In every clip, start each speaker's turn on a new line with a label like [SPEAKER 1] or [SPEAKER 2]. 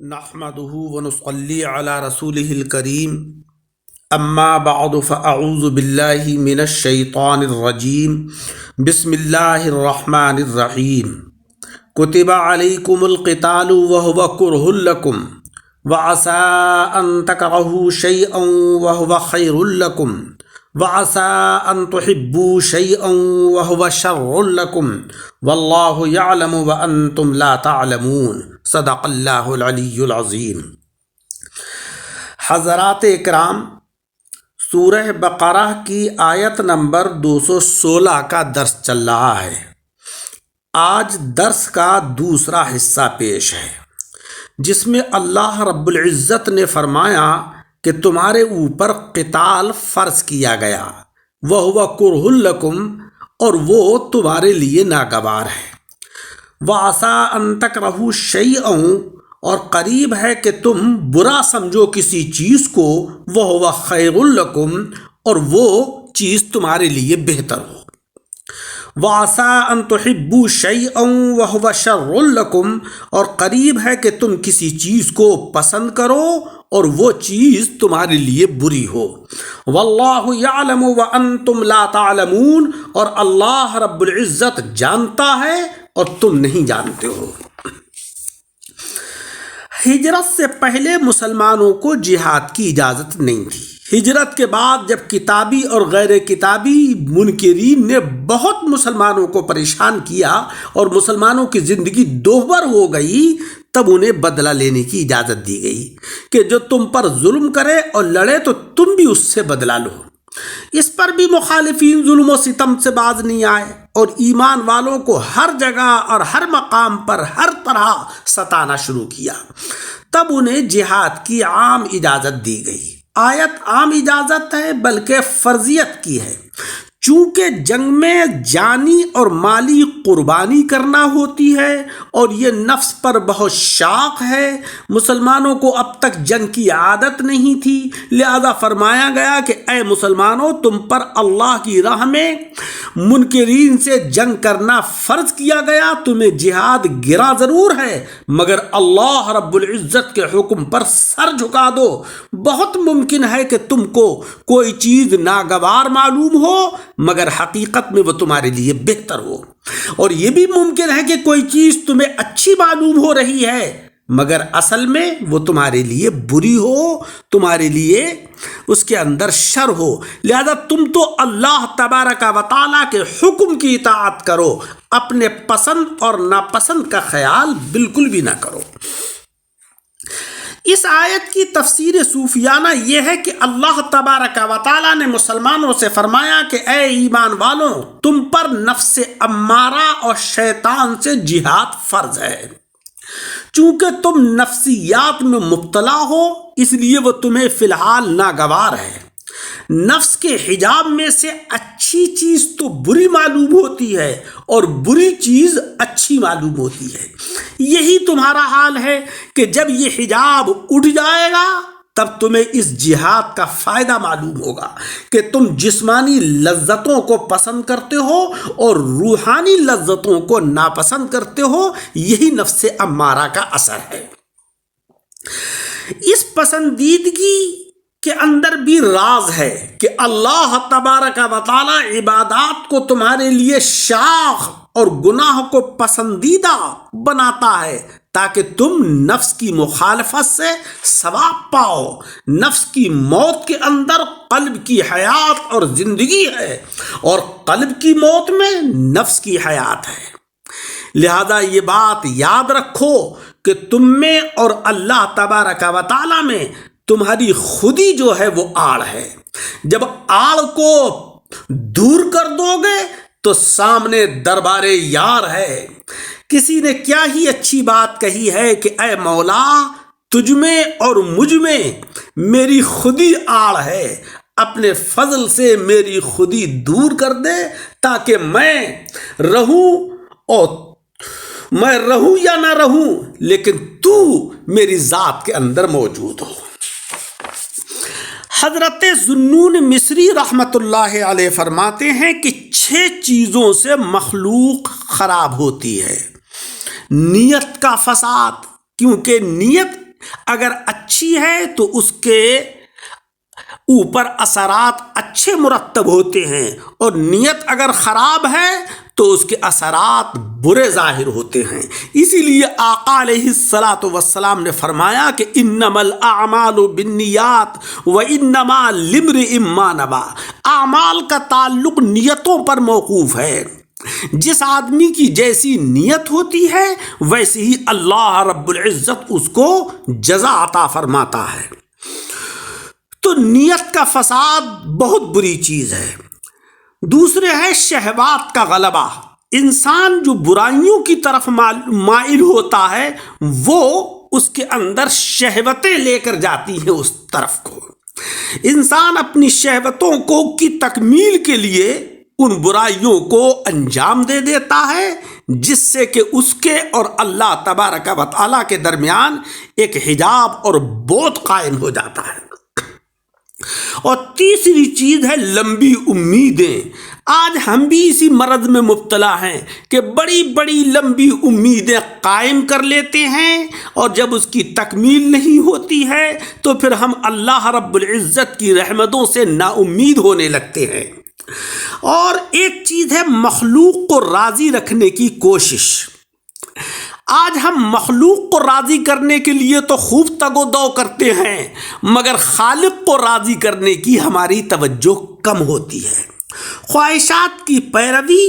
[SPEAKER 1] نحمده ونصلي على رسوله الكريم اما بعد فاعوذ بالله من الشيطان الرجيم بسم الله الرحمن الرحيم كتب عليكم القتال وهو كره لكم وعسى ان تكرهوا شيئا وهو خير لكم وعسى ان تحبوا شيئا وهو شر لكم والله يعلم وانتم لا تعلمون صدق اللہ العلی العظیم۔ حضرات اکرام، سورہ بقرہ کی آیت نمبر 216 کا درس چل رہا ہے۔ آج درس کا دوسرا حصہ پیش ہے، جس میں اللہ رب العزت نے فرمایا کہ تمہارے اوپر قتال فرض کیا گیا، وَهُوَ كُرْهٌ لَكُمْ، اور وہ تمہارے لیے ناگوار ہے۔ وَعَسَىٰ أَن تَكْرَهُوا شَيْئًا، اور قریب ہے کہ تم برا سمجھو کسی چیز کو، وَهُوَ خَيْرٌ لَكُمْ، اور وہ چیز تمہارے لیے بہتر ہو۔ وَعَسَىٰ أَن تُحِبُّوا شَيْئًا وَهُوَ شَرٌّ لَكُمْ، اور قریب ہے کہ تم کسی چیز کو پسند کرو اور وہ چیز تمہارے لیے بری ہو۔ واللہ یعلم وانتم لا تعلمون، اور اللہ رب العزت جانتا ہے اور تم نہیں جانتے ہو۔ ہجرت سے پہلے مسلمانوں کو جہاد کی اجازت نہیں تھی۔ ہجرت کے بعد جب کتابی اور غیر کتابی منکرین نے بہت مسلمانوں کو پریشان کیا اور مسلمانوں کی زندگی دوہر ہو گئی، تب انہیں بدلہ لینے کی اجازت دی گئی کہ جو تم پر ظلم کرے اور لڑے تو تم بھی اس سے بدلہ لو۔ اس پر بھی مخالفین ظلم و ستم سے باز نہیں آئے اور ایمان والوں کو ہر جگہ اور ہر مقام پر ہر طرح ستانا شروع کیا۔ تب انہیں جہاد کی عام اجازت دی گئی۔ آیت عام اجازت ہے بلکہ فرضیت کی ہے، چونکہ جنگ میں جانی اور مالی قربانی کرنا ہوتی ہے اور یہ نفس پر بہت شاق ہے۔ مسلمانوں کو اب تک جنگ کی عادت نہیں تھی، لہذا فرمایا گیا کہ اے مسلمانوں، تم پر اللہ کی راہ میں منکرین سے جنگ کرنا فرض کیا گیا۔ تمہیں جہاد گراں ضرور ہے مگر اللہ رب العزت کے حکم پر سر جھکا دو۔ بہت ممکن ہے کہ تم کو کوئی چیز ناگوار معلوم ہو مگر حقیقت میں وہ تمہارے لیے بہتر ہو، اور یہ بھی ممکن ہے کہ کوئی چیز تمہیں اچھی معلوم ہو رہی ہے مگر اصل میں وہ تمہارے لیے بری ہو، تمہارے لیے اس کے اندر شر ہو۔ لہذا تم تو اللہ تبارک و تعالیٰ کے حکم کی اطاعت کرو، اپنے پسند اور ناپسند کا خیال بالکل بھی نہ کرو۔ اس آیت کی تفسیر صوفیانہ یہ ہے کہ اللہ تبارک و تعالیٰ نے مسلمانوں سے فرمایا کہ اے ایمان والوں، تم پر نفس امارہ اور شیطان سے جہاد فرض ہے۔ چونکہ تم نفسیات میں مبتلا ہو اس لیے وہ تمہیں فی الحال ناگوار ہے۔ نفس کے حجاب میں سے اچھی چیز تو بری معلوم ہوتی ہے اور بری چیز اچھی معلوم ہوتی ہے۔ یہی تمہارا حال ہے کہ جب یہ حجاب اٹھ جائے گا تب تمہیں اس جہاد کا فائدہ معلوم ہوگا کہ تم جسمانی لذتوں کو پسند کرتے ہو اور روحانی لذتوں کو ناپسند کرتے ہو۔ یہی نفس امارہ کا اثر ہے۔ اس پسندیدگی کے اندر بھی راز ہے کہ اللہ تبارک و تعالی عبادات کو تمہارے لیے شاخ اور گناہ کو پسندیدہ بناتا ہے تاکہ تم نفس کی مخالفت سے ثواب پاؤ۔ نفس کی موت کے اندر قلب کی حیات اور زندگی ہے، اور قلب کی موت میں نفس کی حیات ہے۔ لہذا یہ بات یاد رکھو کہ تم میں اور اللہ تبارک و تعالی میں تمہاری خودی جو ہے وہ آڑ ہے۔ جب آڑ کو دور کر دو گے تو سامنے دربار یار ہے۔ کسی نے کیا ہی اچھی بات کہی ہے کہ اے مولا، تجھ میں اور مجھ میں میری خودی آڑ ہے، اپنے فضل سے میری خودی دور کر دے تاکہ میں رہوں یا نہ رہوں لیکن تو میری ذات کے اندر موجود ہو۔ حضرت ذوالنون مصری رحمۃ اللہ علیہ فرماتے ہیں کہ 6 چیزوں سے مخلوق خراب ہوتی ہے۔ نیت کا فساد، کیونکہ نیت اگر اچھی ہے تو اس کے اوپر اثرات اچھے مرتب ہوتے ہیں، اور نیت اگر خراب ہے تو اس کے اثرات برے ظاہر ہوتے ہیں۔ اسی لیے آقا علیہ الصلاۃ والسلام نے فرمایا کہ انما الاعمال بالنیات وانما لامرئ ما نوی، اعمال کا تعلق نیتوں پر موقوف ہے۔ جس آدمی کی جیسی نیت ہوتی ہے ویسے ہی اللہ رب العزت اس کو جزا عطا فرماتا ہے۔ تو نیت کا فساد بہت بری چیز ہے۔ دوسرے ہے شہوات کا غلبہ۔ انسان جو برائیوں کی طرف مائل ہوتا ہے وہ اس کے اندر شہوتیں لے کر جاتی ہیں اس طرف کو۔ انسان اپنی شہوتوں کی تکمیل کے لیے ان برائیوں کو انجام دے دیتا ہے، جس سے کہ اس کے اور اللہ تبارک و تعالیٰ کے درمیان ایک حجاب اور بعد قائم ہو جاتا ہے۔ اور تیسری چیز ہے لمبی امیدیں۔ آج ہم بھی اسی مرض میں مبتلا ہیں کہ بڑی بڑی لمبی امیدیں قائم کر لیتے ہیں، اور جب اس کی تکمیل نہیں ہوتی ہے تو پھر ہم اللہ رب العزت کی رحمتوں سے نا امید ہونے لگتے ہیں۔ اور ایک چیز ہے مخلوق کو راضی رکھنے کی کوشش۔ آج ہم مخلوق کو راضی کرنے کے لیے تو خوب تگ و دو کرتے ہیں، مگر خالق کو راضی کرنے کی ہماری توجہ کم ہوتی ہے۔ خواہشات کی پیروی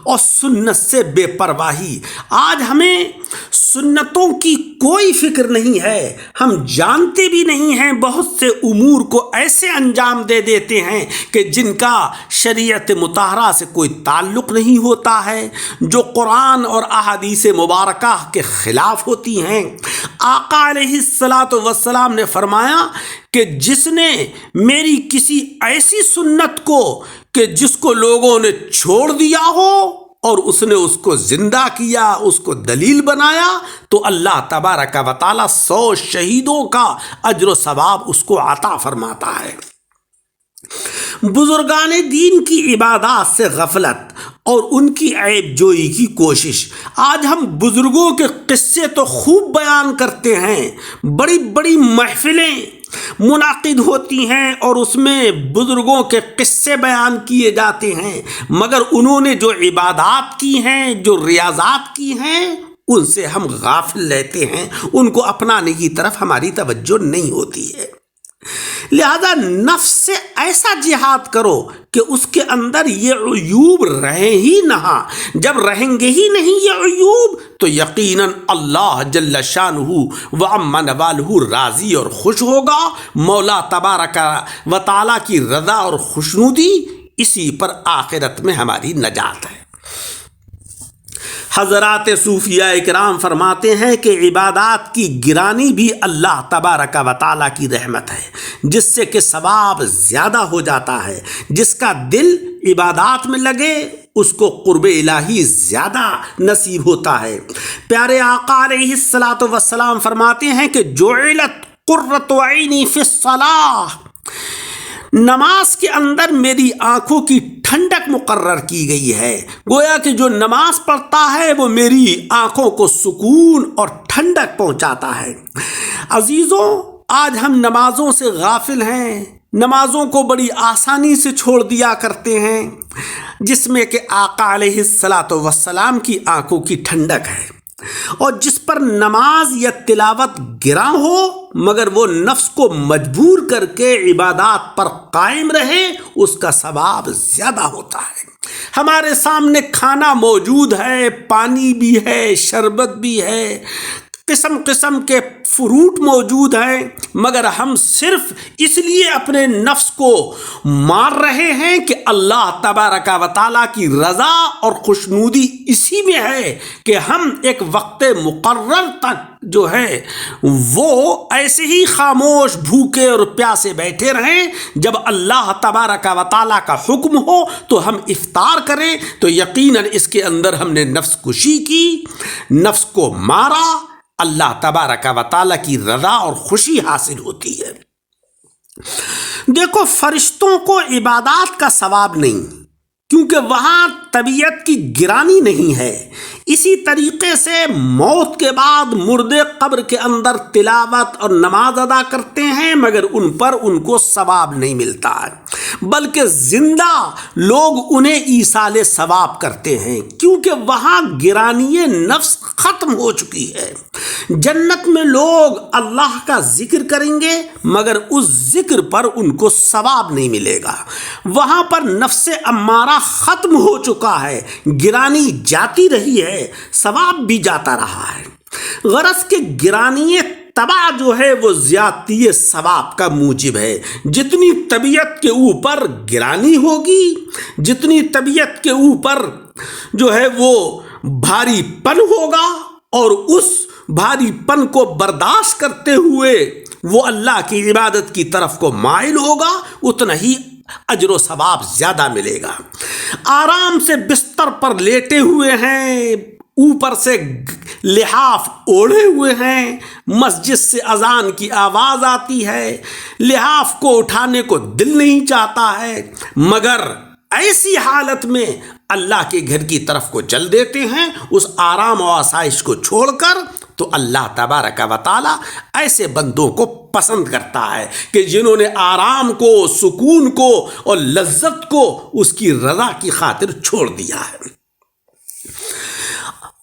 [SPEAKER 1] اور سنت سے بے پرواہی۔ آج ہمیں سنتوں کی کوئی فکر نہیں ہے، ہم جانتے بھی نہیں ہیں، بہت سے امور کو ایسے انجام دے دیتے ہیں کہ جن کا شریعت مطہرہ سے کوئی تعلق نہیں ہوتا ہے، جو قرآن اور احادیث مبارکہ کے خلاف ہوتی ہیں۔ آقا علیہ الصلاۃ والسلام نے فرمایا کہ جس نے میری کسی ایسی سنت کو کہ جس کو لوگوں نے چھوڑ دیا ہو اور اس نے اس کو زندہ کیا، اس کو دلیل بنایا، تو اللہ تبارک و تعالیٰ 100 شہیدوں کا اجر و ثواب اس کو عطا فرماتا ہے۔ بزرگان دین کی عبادات سے غفلت اور ان کی عیب جوئی کی کوشش۔ آج ہم بزرگوں کے قصے تو خوب بیان کرتے ہیں، بڑی بڑی محفلیں منعقد ہوتی ہیں اور اس میں بزرگوں کے قصے بیان کیے جاتے ہیں، مگر انہوں نے جو عبادات کی ہیں، جو ریاضات کی ہیں، ان سے ہم غافل رہتے ہیں، ان کو اپنانے کی طرف ہماری توجہ نہیں ہوتی ہے۔ لہذا نفس سے ایسا جہاد کرو کہ اس کے اندر یہ عیوب رہیں ہی نہ۔ جب رہیں گے ہی نہیں یہ عیوب تو یقیناً اللہ جل شانہ وعم نوالہ راضی اور خوش ہوگا۔ مولا تبارک و تعالیٰ کی رضا اور خوشنودی، اسی پر آخرت میں ہماری نجات ہے۔ حضرات صوفیاء اکرام فرماتے ہیں کہ عبادات کی گرانی بھی اللہ تبارک و تعالیٰ کی رحمت ہے، جس سے کہ ثواب زیادہ ہو جاتا ہے۔ جس کا دل عبادات میں لگے اس کو قرب الہی زیادہ نصیب ہوتا ہے۔ پیارے آقا علیہ الصلاۃ والسلام فرماتے ہیں کہ جعلت قرۃ عینی فی الصلاۃ، نماز کے اندر میری آنکھوں کی ٹھنڈک مقرر کی گئی ہے۔ گویا کہ جو نماز پڑھتا ہے وہ میری آنکھوں کو سکون اور ٹھنڈک پہنچاتا ہے۔ عزیزوں، آج ہم نمازوں سے غافل ہیں، نمازوں کو بڑی آسانی سے چھوڑ دیا کرتے ہیں، جس میں کہ آقا علیہ الصلاۃ والسلام کی آنکھوں کی ٹھنڈک ہے۔ اور جس پر نماز یا تلاوت گراں ہو مگر وہ نفس کو مجبور کر کے عبادات پر قائم رہے، اس کا ثواب زیادہ ہوتا ہے۔ ہمارے سامنے کھانا موجود ہے، پانی بھی ہے، شربت بھی ہے، قسم قسم کے فروٹ موجود ہیں، مگر ہم صرف اس لیے اپنے نفس کو مار رہے ہیں کہ اللہ تبارک و تعالیٰ کی رضا اور خوشنودی اسی میں ہے کہ ہم ایک وقت مقرر تک جو ہے وہ ایسے ہی خاموش بھوکے اور پیاسے بیٹھے رہیں، جب اللہ تبارک و تعالیٰ کا حکم ہو تو ہم افطار کریں، تو یقیناً اس کے اندر ہم نے نفس کشی کی، نفس کو مارا۔ اللہ تبارک و تعالیٰ کی رضا اور خوشی حاصل ہوتی ہے۔ دیکھو، فرشتوں کو عبادات کا ثواب نہیں، کیونکہ وہاں طبیعت کی گرانی نہیں ہے۔ اسی طریقے سے موت کے بعد مردے قبر کے اندر تلاوت اور نماز ادا کرتے ہیں، مگر ان پر ان کو ثواب نہیں ملتا ہے، بلکہ زندہ لوگ انہیں ایصال ثواب کرتے ہیں، کیونکہ وہاں گرانی نفس ختم ہو چکی ہے۔ جنت میں لوگ اللہ کا ذکر کریں گے، مگر اس ذکر پر ان کو ثواب نہیں ملے گا۔ وہاں پر نفس امارہ ختم ہو چکا ہے، گرانی جاتی رہی ہے، ثواب بھی جاتا رہا ہے۔ غرض کہ گرانی تباہ جو ہے وہ زیادتی ثواب کا موجب ہے۔ جتنی طبیعت کے اوپر گرانی ہوگی، جتنی طبیعت کے اوپر جو ہے وہ بھاری پن ہوگا، اور اس بھاری پن کو برداشت کرتے ہوئے وہ اللہ کی عبادت کی طرف کو مائل ہوگا، اتنا ہی اجر و ثواب زیادہ ملے گا۔ آرام سے بستر پر لیٹے ہوئے ہیں، اوپر سے لحاف اوڑھے ہوئے ہیں، مسجد سے اذان کی آواز آتی ہے، لحاف کو اٹھانے کو دل نہیں چاہتا ہے، مگر ایسی حالت میں اللہ کے گھر کی طرف کو چل دیتے ہیں اس آرام و آسائش کو چھوڑ کر، تو اللہ تبارک و تعالی ایسے بندوں کو پسند کرتا ہے کہ جنہوں نے آرام کو، سکون کو اور لذت کو اس کی رضا کی خاطر چھوڑ دیا ہے۔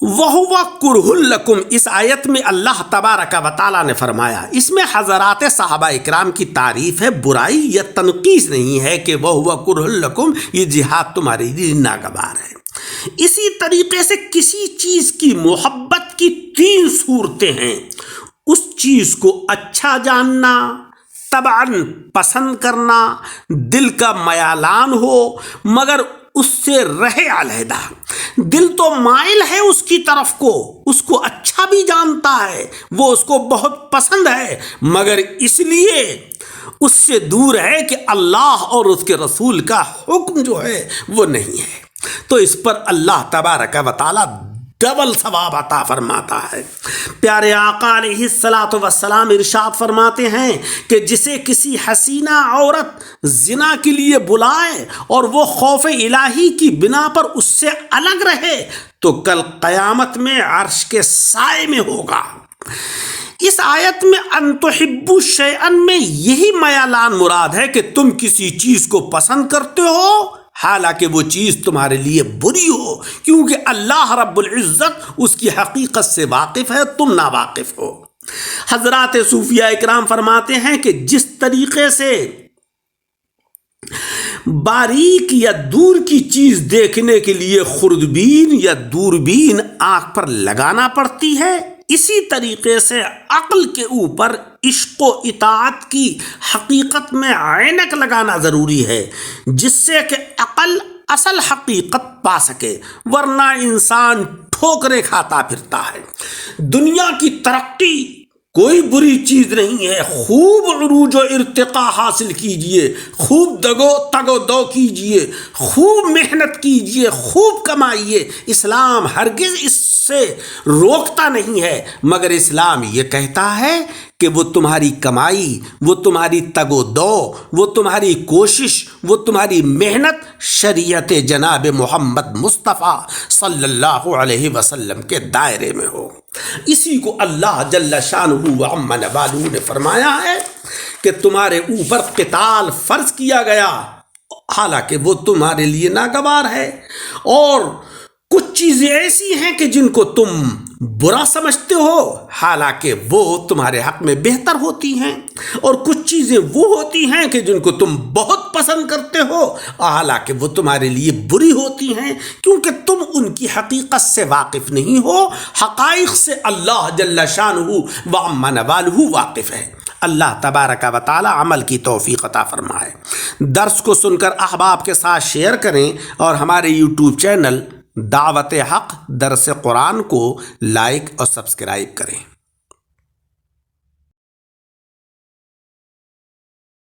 [SPEAKER 1] وَهُوَ كُرْهٌ لَكُمْ، اس آیت میں اللہ تبارک و تعالیٰ نے فرمایا، اس میں حضرات صحابہ اکرام کی تعریف ہے، برائی یا تنقیص نہیں ہے کہ وَهُوَ كُرْهٌ لَكُمْ، یہ جہاد تمہارے لیے ناگوار ہے۔ اسی طریقے سے کسی چیز کی محبت کی 3 صورتیں ہیں: اس چیز کو اچھا جاننا، طبعاً پسند کرنا، دل کا میلان ہو مگر اس سے رہے علیحدہ۔ دل تو مائل ہے اس کی طرف کو، اس کو اچھا بھی جانتا ہے، وہ اس کو بہت پسند ہے، مگر اس لیے اس سے دور ہے کہ اللہ اور اس کے رسول کا حکم جو ہے وہ نہیں ہے، تو اس پر اللہ تبارک و تعالی ڈبل ثواب عطا فرماتا ہے۔ پیارے آقا علیہ الصلاۃ والسلام ارشاد فرماتے ہیں کہ جسے کسی حسینہ عورت زنا کے لیے بلائے اور وہ خوف الہی کی بنا پر اس سے الگ رہے تو کل قیامت میں عرش کے سائے میں ہوگا۔ اس آیت میں ان تحبوا شیئا میں یہی میلان مراد ہے کہ تم کسی چیز کو پسند کرتے ہو حالانکہ وہ چیز تمہارے لیے بری ہو، کیونکہ اللہ رب العزت اس کی حقیقت سے واقف ہے، تم ناواقف ہو۔ حضرات صوفیہ اکرام فرماتے ہیں کہ جس طریقے سے باریک یا دور کی چیز دیکھنے کے لیے خوردبین یا دوربین آنکھ پر لگانا پڑتی ہے، اسی طریقے سے عقل کے اوپر عشق و اطاعت کی حقیقت میں عینک لگانا ضروری ہے، جس سے کہ عقل اصل حقیقت پا سکے، ورنہ انسان ٹھوکریں کھاتا پھرتا ہے۔ دنیا کی ترقی کوئی بری چیز نہیں ہے، خوب عروج و ارتقاء حاصل کیجئے، خوب تگ و دو کیجئے، خوب محنت کیجئے، خوب کمائیے، اسلام ہرگز اس سے روکتا نہیں ہے، مگر اسلام یہ کہتا ہے کہ وہ تمہاری کمائی، وہ تمہاری تگ و دو، وہ تمہاری کوشش، وہ تمہاری محنت شریعت جناب محمد مصطفیٰ صلی اللہ علیہ وسلم کے دائرے میں ہو۔ اسی کو اللہ جل شانہ و عم نوالہ نے فرمایا ہے کہ تمہارے اوپر قتال فرض کیا گیا حالانکہ وہ تمہارے لیے ناگوار ہے، اور کچھ چیزیں ایسی ہیں کہ جن کو تم برا سمجھتے ہو حالانکہ وہ تمہارے حق میں بہتر ہوتی ہیں، اور کچھ چیزیں وہ ہوتی ہیں کہ جن کو تم بہت پسند کرتے ہو حالانکہ وہ تمہارے لیے بری ہوتی ہیں، کیونکہ تم ان کی حقیقت سے واقف نہیں ہو، حقائق سے اللہ جل شانہ و عم نوالہ واقف ہے۔ اللہ تبارک و تعالی عمل کی توفیق عطا فرمائے۔ درس کو سن کر احباب کے ساتھ شیئر کریں اور ہمارے یوٹیوب چینل دعوت حق درس قرآن کو لائک اور سبسکرائب کریں۔